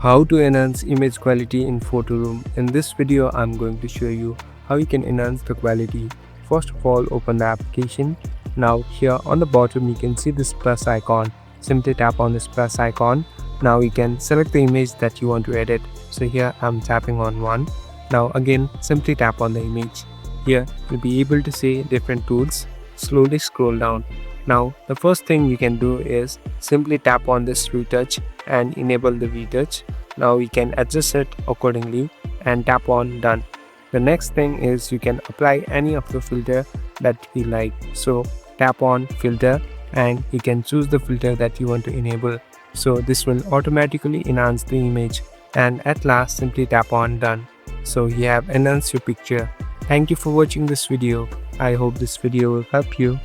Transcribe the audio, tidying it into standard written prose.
How to enhance image quality in Photoroom. In this video, I'm going to show you how you can enhance the quality. First of all, open the application. Now here on the bottom, you can see this plus icon. Simply tap on this plus icon. Now you can select the image that you want to edit. So here I'm tapping on one. Now again, simply tap on the image. Here you'll be able to see different tools. Slowly scroll down. Now the first thing you can do is simply tap on this retouch and enable the retouch. Now we can adjust it accordingly and tap on done. The next thing is you can apply any of the filter that you like. So tap on filter and you can choose the filter that you want to enable. So this will automatically enhance the image, and at last simply tap on done. So you have enhanced your picture. Thank you for watching this video. I hope this video will help you.